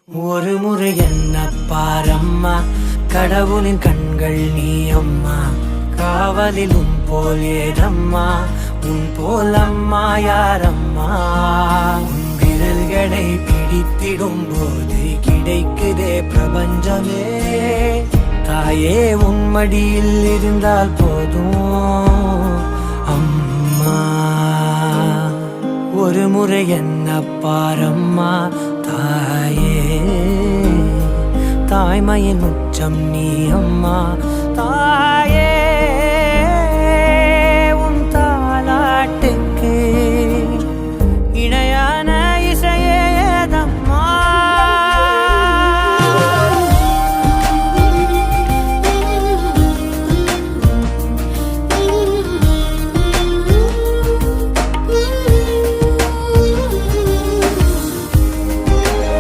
ஒரு முறை என்ன பாரம்மா, கடவுளின் கண்கள் நீ அம்மா. காவலில் உன் போல் ஏதம்மா, உன் போல் அம்மா யாரம்மா. உன் விரல்களை பிடித்திடும் போது கிடைக்குதே பிரபஞ்சமே. தாயே உன் மடியில் இருந்தால் போதும் அம்மா. ஒரு முறை என்ன பாரம்மா தாயே, தாய்மையின் உச்சம் நீ அம்மா.